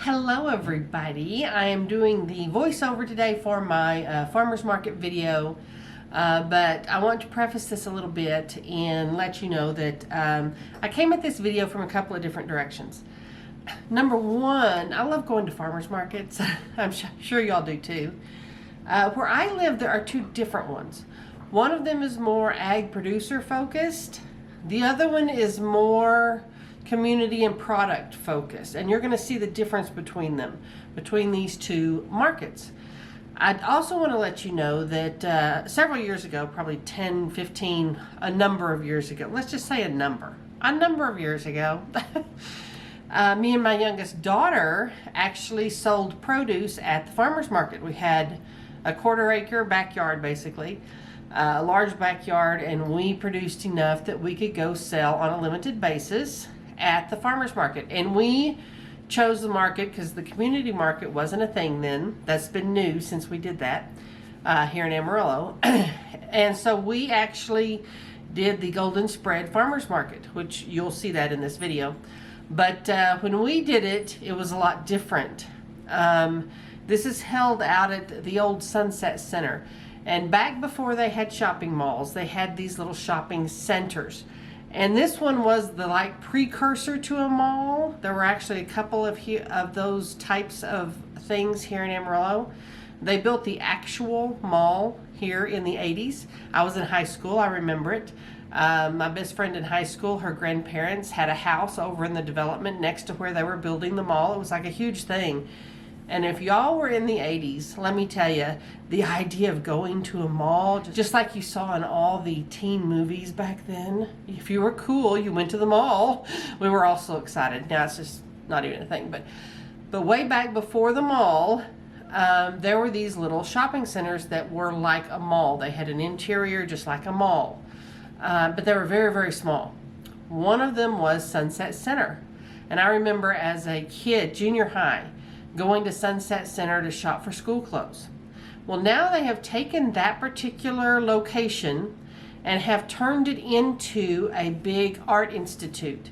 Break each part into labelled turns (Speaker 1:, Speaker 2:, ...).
Speaker 1: Hello everybody, I am doing the voiceover today for my farmers market video, but I want to preface this a little bit and let you know that I came at this video from a couple of different directions. Number one, I love going to farmers markets. I'm sure y'all do too. Where I live, there are two different ones. One of them is more ag producer focused. The other one is more community and product focused, and you're going to see the difference between them, between these two markets. I'd also want to let you know that several years ago, probably 10, 15, a number of years ago, let's just say a number of years ago, me and my youngest daughter actually sold produce at the farmer's market. We had a 1/4 acre backyard, basically, a large backyard, and we produced enough that we could go sell on a limited basis at the farmers market. And we chose the market because the community market wasn't a thing then. That's been new since we did that here in Amarillo. And so we actually did the Golden Spread Farmers Market, which you'll see that in this video. But when we did it, it was a lot different. This is held out at the old Sunset Center. And back before they had shopping malls, they had these little shopping centers. And this one was the precursor to a mall. There were actually a couple of those types of things here in Amarillo. They built the actual mall here in the 80s. I was in high school, I remember it. My best friend in high school, her grandparents had a house over in the development next to where they were building the mall. It was like a huge thing. And if y'all were in the 80s, let me tell you, the idea of going to a mall, just like you saw in all the teen movies back then, if you were cool, you went to the mall. We were all so excited. Now it's just not even a thing. But way back before the mall, there were these little shopping centers that were like a mall. They had an interior just like a mall, but they were very, very small. One of them was Sunset Center. And I remember as a kid, junior high, going to Sunset Center to shop for school clothes. Well, now they have taken that particular location and have turned it into a big art institute.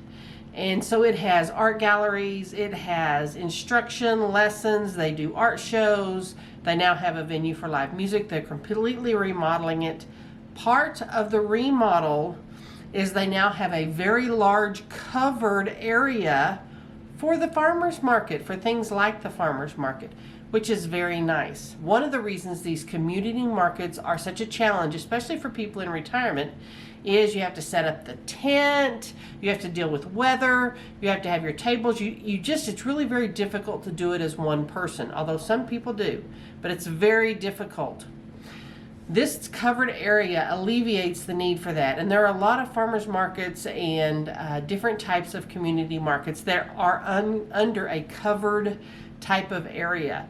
Speaker 1: And so it has art galleries, it has instruction lessons, they do art shows, they now have a venue for live music, they're completely remodeling it. Part of the remodel is they now have a very large covered area for the farmers market, for things like the farmers market, which is very nice. One of the reasons these community markets are such a challenge, especially for people in retirement, is you have to set up the tent, you have to deal with weather, you have to have your tables. It's really very difficult to do it as one person, although some people do, but it's very difficult. This covered area alleviates the need for that. And there are a lot of farmers markets and different types of community markets that are under a covered type of area.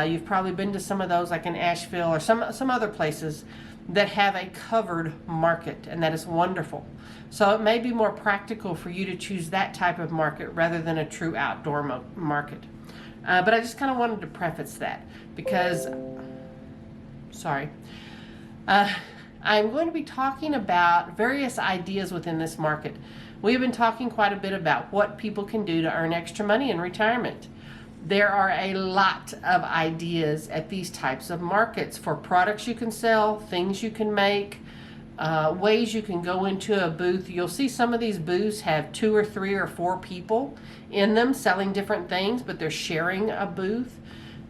Speaker 1: You've probably been to some of those, like in Asheville or some other places that have a covered market, and that is wonderful. So it may be more practical for you to choose that type of market rather than a true outdoor market. But I just kind of wanted to preface that because, sorry. I'm going to be talking about various ideas within this market. We've been talking quite a bit about what people can do to earn extra money in retirement. There are a lot of ideas at these types of markets for products you can sell, things you can make, ways you can go into a booth. You'll see some of these booths have 2 or 3 or 4 people in them selling different things, but they're sharing a booth.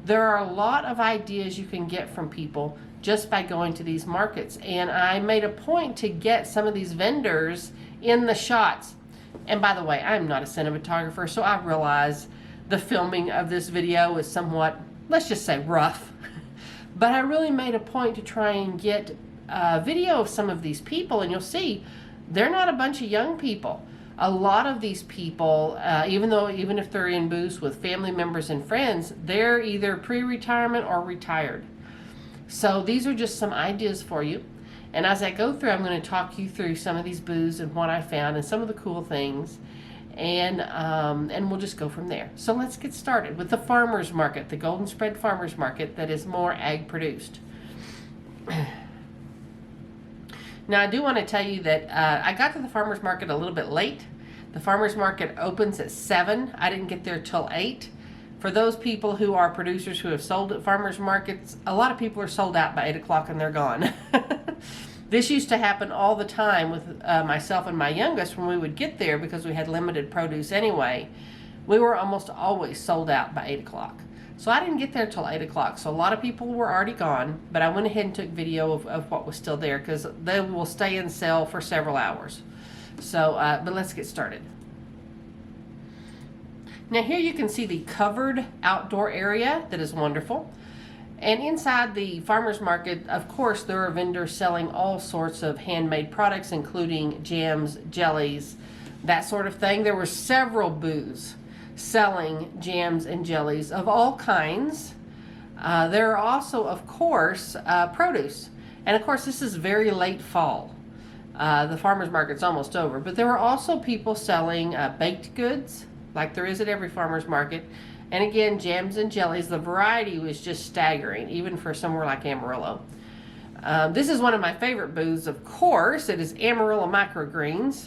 Speaker 1: There are a lot of ideas you can get from people just by going to these markets. And I made a point to get some of these vendors in the shots. And by the way, I'm not a cinematographer, so I realize the filming of this video is somewhat, let's just say, rough. But I really made a point to try and get a video of some of these people, and you'll see they're not a bunch of young people. A lot of these people, even if they're in booths with family members and friends, they're either pre-retirement or retired. So these are just some ideas for you. And as I go through, I'm going to talk you through some of these booths and what I found and some of the cool things. And we'll just go from there. So let's get started with the farmers market, the Golden Spread Farmers Market that is more ag produced. Now I do want to tell you that I got to the farmers market a little bit late. The farmers market opens at 7. I didn't get there till 8. For those people who are producers who have sold at farmers markets, a lot of people are sold out by 8 o'clock and they're gone. This used to happen all the time with myself and my youngest when we would get there, because we had limited produce anyway. We were almost always sold out by 8 o'clock. So I didn't get there till 8 o'clock. So a lot of people were already gone, but I went ahead and took video of what was still there, because they will stay and sell for several hours. So, but let's get started. Now here you can see the covered outdoor area that is wonderful. And inside the farmer's market, of course, there are vendors selling all sorts of handmade products, including jams, jellies, that sort of thing. There were several booths selling jams and jellies of all kinds. There are also, of course, produce. And of course, this is very late fall. The farmer's market's almost over. But there were also people selling baked goods, like there is at every farmer's market. And again, jams and jellies. The variety was just staggering, even for somewhere like Amarillo. This is one of my favorite booths, of course. It is Amarillo Microgreens.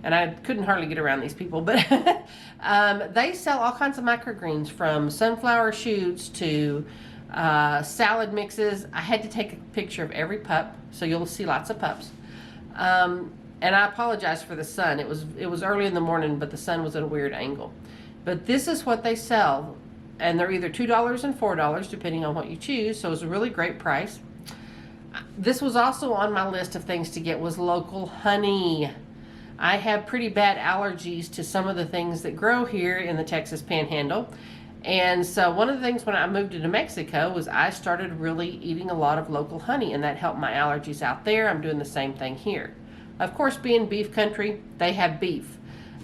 Speaker 1: And I couldn't hardly get around these people, but they sell all kinds of microgreens, from sunflower shoots to salad mixes. I had to take a picture of every pup, so you'll see lots of pups. And I apologize for the sun. It was early in the morning, but the sun was at a weird angle. But this is what they sell, and they're either $2 and $4, depending on what you choose, so it's a really great price. This was also on my list of things to get, was local honey. I have pretty bad allergies to some of the things that grow here in the Texas Panhandle. And so one of the things when I moved to New Mexico was I started really eating a lot of local honey, and that helped my allergies out there. I'm doing the same thing here. Of course, being beef country, they have beef.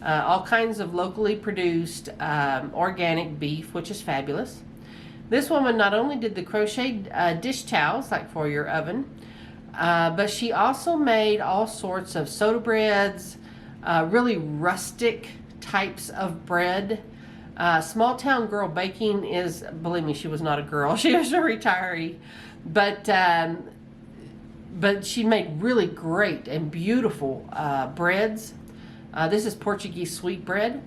Speaker 1: All kinds of locally produced organic beef, which is fabulous. This woman not only did the crocheted dish towels, like for your oven, but she also made all sorts of soda breads, really rustic types of bread. Small Town Girl Baking is, believe me, she was not a girl. She was a retiree. But she made really great and beautiful breads. This is Portuguese sweet bread.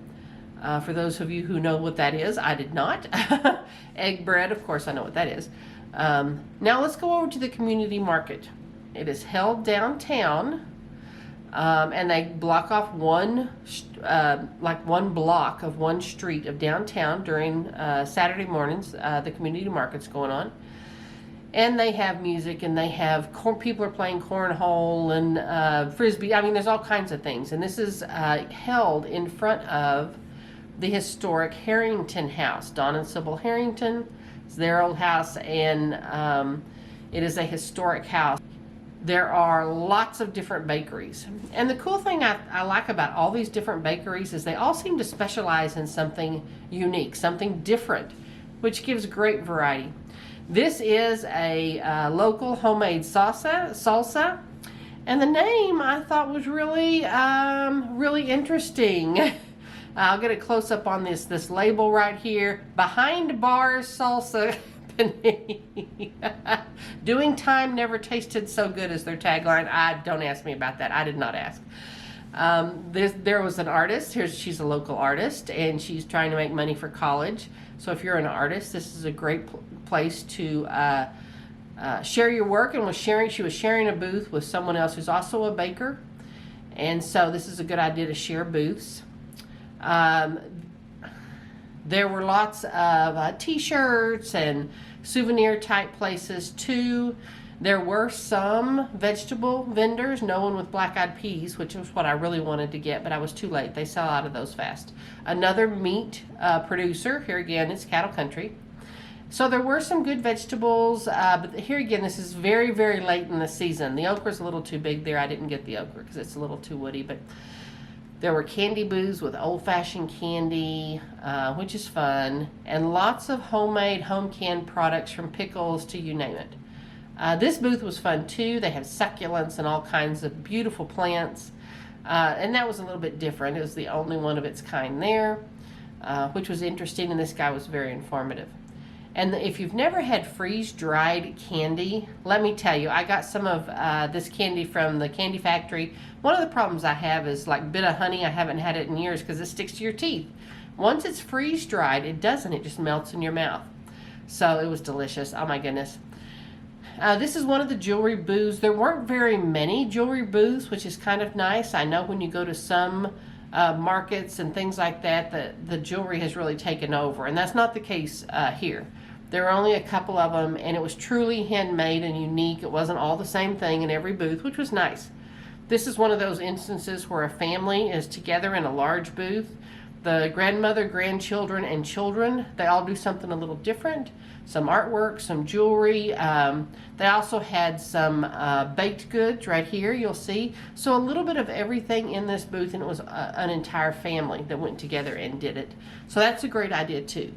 Speaker 1: For those of you who know what that is, I did not. Egg bread, of course I know what that is. Now let's go over to the community market. It is held downtown, and they block off one block of one street of downtown during Saturday mornings. The community market's going on. And they have music, and they have people are playing cornhole and frisbee. I mean, there's all kinds of things. And this is held in front of the historic Harrington House. Don and Sybil Harrington. It's their old house, and it is a historic house. There are lots of different bakeries. And the cool thing I like about all these different bakeries is they all seem to specialize in something unique, something different, which gives great variety. This is a local homemade salsa, and the name I thought was really, really interesting. I'll get a close up on this label right here. Behind Bars Salsa Panini. Doing time never tasted so good as their tagline. Don't ask me about that. I did not ask. There was an artist. She's a local artist, and she's trying to make money for college. So if you're an artist, this is a great place to share your work. And she was sharing a booth with someone else who's also a baker, and so this is a good idea to share booths. There were lots of t-shirts and souvenir type places too. There were some vegetable vendors, no one with black-eyed peas, which was what I really wanted to get, but I was too late. They sell out of those fast. Another meat producer, here again, it's cattle country. So there were some good vegetables, but here again, this is very, very late in the season. The okra's a little too big there. I didn't get the okra because it's a little too woody, but there were candy booths with old-fashioned candy, which is fun, and lots of homemade, home-canned products from pickles to you name it. This booth was fun too. They have succulents and all kinds of beautiful plants, and that was a little bit different. It was the only one of its kind there, which was interesting, and this guy was very informative. And if you've never had freeze-dried candy, let me tell you, I got some of this candy from the Candy Factory. One of the problems I have is like bit of honey. I haven't had it in years because it sticks to your teeth. Once it's freeze dried, it doesn't. It just melts in your mouth. So it was delicious. Oh my goodness. This is one of the jewelry booths. There weren't very many jewelry booths, which is kind of nice. I know when you go to some markets and things like that, the jewelry has really taken over. And that's not the case here. There are only a couple of them, and it was truly handmade and unique. It wasn't all the same thing in every booth, which was nice. This is one of those instances where a family is together in a large booth. The grandmother, grandchildren, and children, they all do something a little different. Some artwork, some jewelry. They also had some baked goods right here, you'll see. So a little bit of everything in this booth, and it was an entire family that went together and did it. So that's a great idea too.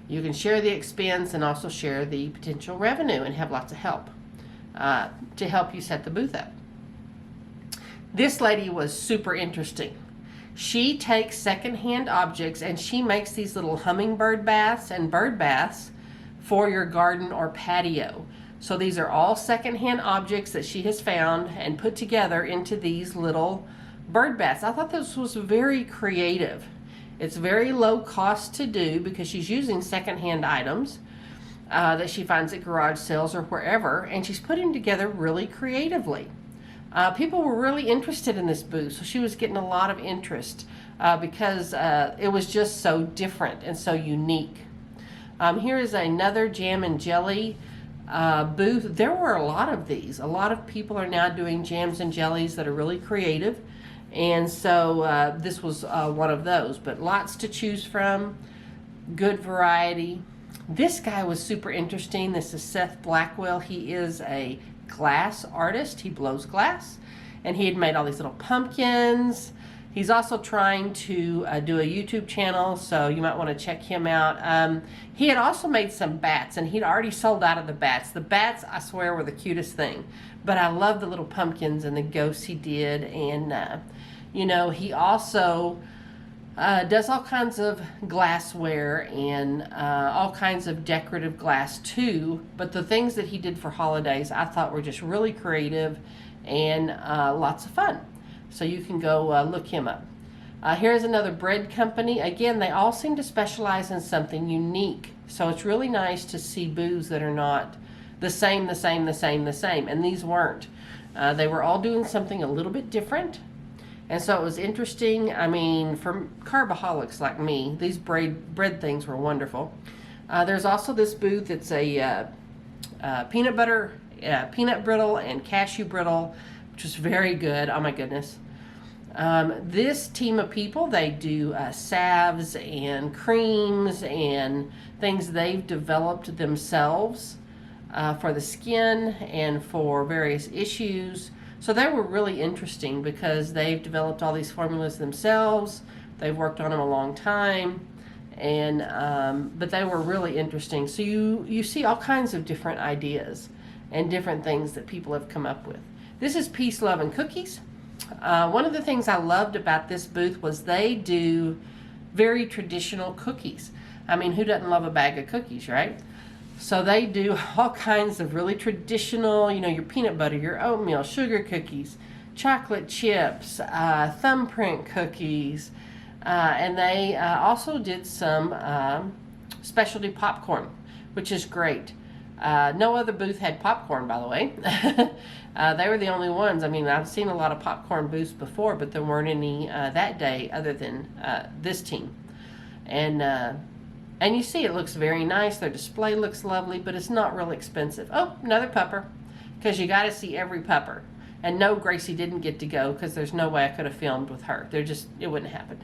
Speaker 1: You can share the expense and also share the potential revenue and have lots of help to help you set the booth up. This lady was super interesting. She takes secondhand objects and she makes these little hummingbird baths and bird baths for your garden or patio. So these are all secondhand objects that she has found and put together into these little bird baths. I thought this was very creative. It's very low cost to do because she's using secondhand items that she finds at garage sales or wherever, and she's putting together really creatively. People were really interested in this booth, so she was getting a lot of interest because it was just so different and so unique. Here is another jam and jelly booth. There were a lot of these. A lot of people are now doing jams and jellies that are really creative, and so this was one of those, but lots to choose from, good variety. This guy was super interesting. This is Seth Blackwell. He is a glass artist. He blows glass, and he had made all these little pumpkins. He's also trying to do a YouTube channel, so you might want to check him out. He had also made some bats, and he'd already sold out of the bats. The bats, I swear, were the cutest thing, but I love the little pumpkins and the ghosts he did. And you know, he also does all kinds of glassware and all kinds of decorative glass too, but the things that he did for holidays I thought were just really creative and lots of fun. So you can go look him up. Here's another bread company. Again, they all seem to specialize in something unique, so it's really nice to see booths that are not the same, and these weren't. They were all doing something a little bit different. And so it was interesting. I mean, for carbaholics like me, these bread things were wonderful. There's also this booth. It's a peanut brittle and cashew brittle, which is very good. Oh my goodness. This team of people, they do salves and creams and things they've developed themselves for the skin and for various issues. So they were really interesting because they've developed all these formulas themselves. They've worked on them a long time, and but they were really interesting. So you see all kinds of different ideas and different things that people have come up with. This is Peace, Love, and Cookies. One of the things I loved about this booth was they do very traditional cookies. I mean, who doesn't love a bag of cookies, right? So they do all kinds of really traditional, you know, your peanut butter, your oatmeal, sugar cookies, chocolate chips, thumbprint cookies, and they also did some specialty popcorn, which is great. No other booth had popcorn, by the way. They were the only ones. I mean, I've seen a lot of popcorn booths before, but there weren't any that day other than this team. And you see it looks very nice. Their display looks lovely, but it's not real expensive. Oh, another pupper, because you got to see every pupper. And no, Gracie didn't get to go because there's no way I could have filmed with her. It wouldn't happen.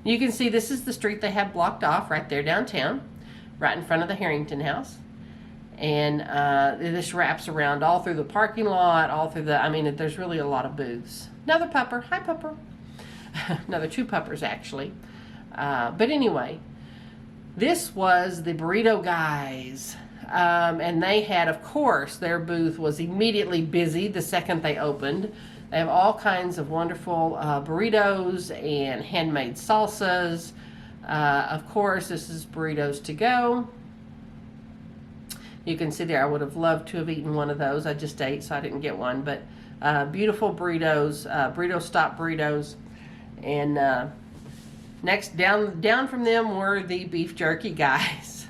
Speaker 1: You can see this is the street they have blocked off right there downtown, right in front of the Harrington House. And this wraps around all through the parking lot, all through I mean, there's really a lot of booths. Another pupper. Hi, pupper. Another two puppers, actually. But anyway, this was the Burrito Guys. And they had, of course, their booth was immediately busy the second they opened. They have all kinds of wonderful burritos and handmade salsas. Of course, this is Burritos to Go. You can see there, I would have loved to have eaten one of those. I just ate, so I didn't get one. But beautiful burritos, burrito stop burritos. And Next, down from them were the beef jerky guys.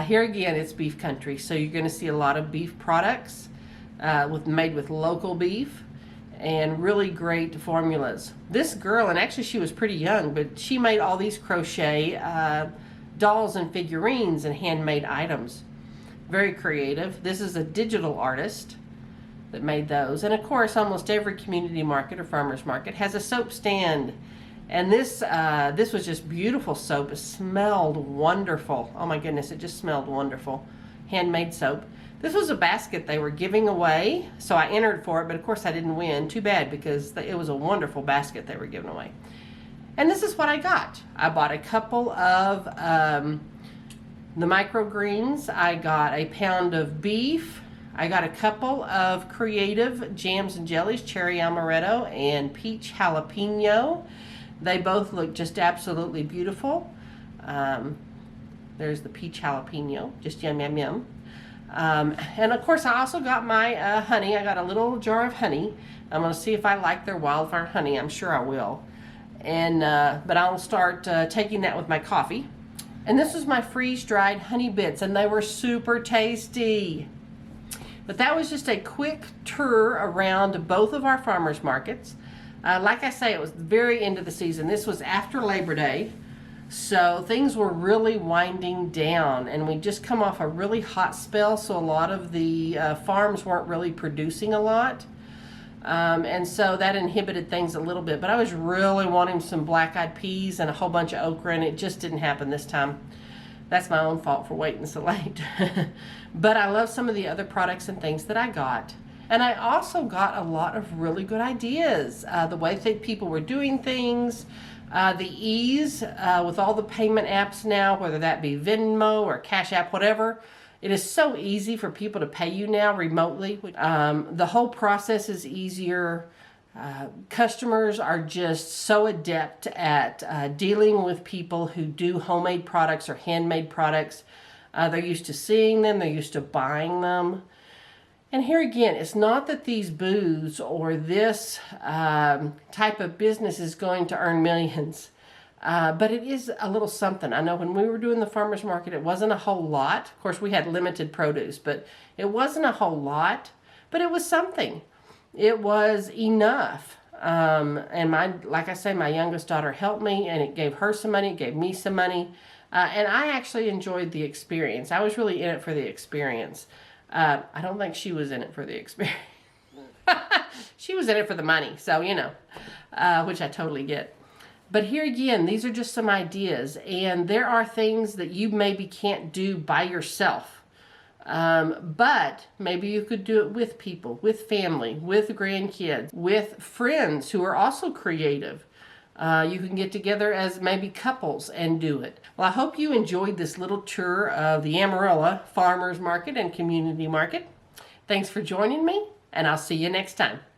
Speaker 1: Here again, it's beef country, so you're going to see a lot of beef products made with local beef and really great formulas. This girl, and actually she was pretty young, but she made all these crochet dolls and figurines and handmade items. Very creative. This is a digital artist that made those. And of course, almost every community market or farmer's market has a soap stand. And this was just beautiful soap. It smelled wonderful. Oh my goodness, it just smelled wonderful. Handmade soap. This was a basket they were giving away, so I entered for it, but of course I didn't win. Too bad, because it was a wonderful basket they were giving away. And this is what I got. I bought a couple of the microgreens. I got a pound of beef. I got a couple of creative jams and jellies, cherry amaretto and peach jalapeno. They both look just absolutely beautiful. There's the peach jalapeno, just yum, yum, yum. And of course I also got my honey. I got a little jar of honey. I'm going to see if I like their wildfire honey. I'm sure I will. And but I'll start taking that with my coffee. And this was my freeze-dried honey bits, and they were super tasty. But that was just a quick tour around both of our farmers markets. Like I say, it was the very end of the season. This was after Labor Day, so things were really winding down, and we just come off a really hot spell, so a lot of the farms weren't really producing a lot. And so that inhibited things a little bit, but I was really wanting some black-eyed peas and a whole bunch of okra, and it just didn't happen this time. That's my own fault for waiting so late. But I love some of the other products and things that I got. And I also got a lot of really good ideas. The way that people were doing things, the ease with all the payment apps now, whether that be Venmo or Cash App, whatever. It is so easy for people to pay you now remotely. The whole process is easier. Customers are just so adept at dealing with people who do homemade products or handmade products. They're used to seeing them. They're used to buying them. And here again, it's not that these booths or this type of business is going to earn millions. But it is a little something. I know when we were doing the farmer's market, it wasn't a whole lot. Of course, we had limited produce, but it wasn't a whole lot. But it was something. It was enough. And like I say, my youngest daughter helped me, and it gave her some money, it gave me some money. And I actually enjoyed the experience. I was really in it for the experience. I don't think she was in it for the experience. She was in it for the money, so you know, which I totally get. But here again, these are just some ideas, and there are things that you maybe can't do by yourself. But maybe you could do it with people, with family, with grandkids, with friends who are also creative. You can get together as maybe couples and do it. Well, I hope you enjoyed this little tour of the Amarillo Farmers Market and Community Market. Thanks for joining me, and I'll see you next time.